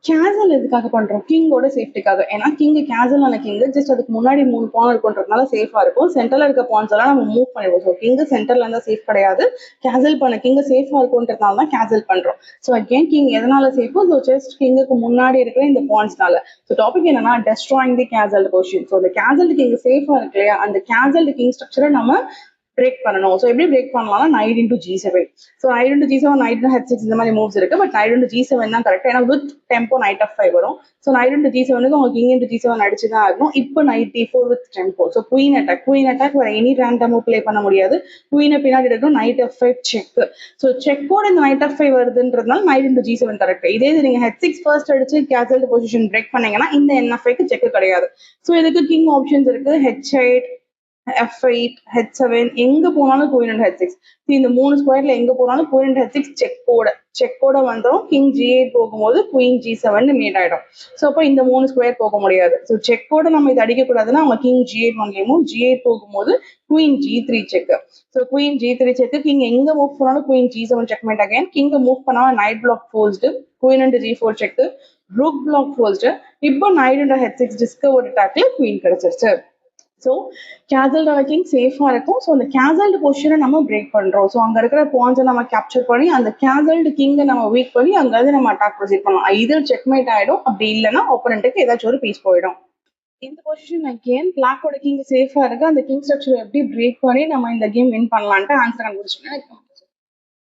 கேசல் எதுக்காக பண்றோம்? கிங்கோட சேஃப்டிக்காக. ஏன்னா கிங் கேசல் ஆன கிங் ஜஸ்ட் அதுக்கு முன்னாடி 3 பான் இருக்குன்றதுனால சேஃபா இருக்கும். சென்டர்ல இருக்க பான்ஸ் எல்லாம் நம்ம மூவ் பண்ணிடுவோம். ஸோ கிங் சென்டர்ல இருந்தா சேஃப் கிடையாது. கேசல் பண்ண கிங் சேஃபா இருக்குன்றதுனால தான் கேசல் பண்றோம். ஸோ அகேன் கிங் எதனால சேஃபோ? ஸோ ஜஸ்ட் கிங்குக்கு முன்னாடி இருக்கிற இந்த பான்ஸ்னால. ஸோ டாபிக் என்னன்னா டெஸ்ட்ராயிங் தி கேசல் பொசிஷன். ஸோ இந்த கேசல் கிங் சேஃபா இருக்கு இல்லையா, அந்த கேசல் கிங் ஸ்ட்ரக்சரை நம்ம பிரேக் பண்ணணும். ஸோ எப்படி பிரேக் பண்ணலாம்னா night into G7. So night into G7, night H6 இந்த மாதிரி மூவ்ஸ் இருக்கு. பட் நைட் இன்டூ G7 தான் கரெக்ட். ஏன்னா வித் டெம்போ நைட் F5 வரும். ஸோ நைட் இன்டூ G7க்கு உங்க கிங் இன்டூ G7 அடிச்சு தான் ஆகணும். இப்போ night D4 with tempo. So queen attack வேற எனி ரேண்டம் மூவ் பிளே பண்ண முடியாது. குயினை பின்னாடி எடுக்கணும். Night F5 check. ஸோ செக்கோட இந்த நைட் F5 வருதுன்றதுனால நைட் இன்டூ G7 கரெக்ட். இதே இது நீங்க H6 ஃபர்ஸ்ட் அடிச்சு கேசல் பொசிஷன் பிரேக் பண்ணீங்கன்னா இந்த NF5க்கு செக் கிடையாது. ஸோ இதுக்கு கிங் ஆப்ஷன்ஸ் இருக்கு. H8, F8, H7 எங்க போனாலும் குயின் அண்ட் H6. இந்த 3 ஸ்கொயர்ல எங்க போனாலும் குயின் அண்ட் H6 செக்கோட வந்துடும். கிங் G8 போகும்போது குயின் G7 மீட் ஆயிடும். ஸோ அப்போ இந்த 3 ஸ்கொயர் போக முடியாது. ஸோ செக்கோட நம்ம இதை அடிக்க கூடாதுன்னா அவங்க கிங் G8 ஒன்லையும் G8 போகும்போது queen G3 check. So queen G3 check. King எங்க மூவ் பண்ணாலும் queen G7 checkmate. Again king move பண்ணாம knight block forced, queen and G4 check, rook block forced. இப்போ நைட் அண்ட் H6 டிஸ்கவர் அட்டாக்ல queen கிடைச்சிருச்சு. So castled king சேஃபா இருக்கும். So அந்த கேசல்டு பொசிஷனை நம்ம பிரேக் பண்றோம். ஸோ அங்க இருக்கிற பாயிண்ட்ஸை நம்ம கேப்சர் பண்ணி அந்த கேசல்டு கிங்கை நம்ம வீக் பண்ணி அங்காவது நம்ம அட்டாக் ப்ரொசீட் பண்ணலாம். இது செக்மேட் ஆயிடும். அப்படி இல்லைன்னா ஒப்பனண்ட்டுக்கு ஏதாச்சும் ஒரு பீஸ் போயிடும். இந்த பொசிஷன் அகேன் பிளாக்கோட கிங் சேஃபா இருக்கு. அந்த கிங் ஸ்ட்ரக்சர் எப்படி பிரேக் பண்ணி நம்ம இந்த கேம் வின் பண்ணலான்ட்டு ஆன்சர் கண்டுபிடிச்சிட்டேன்.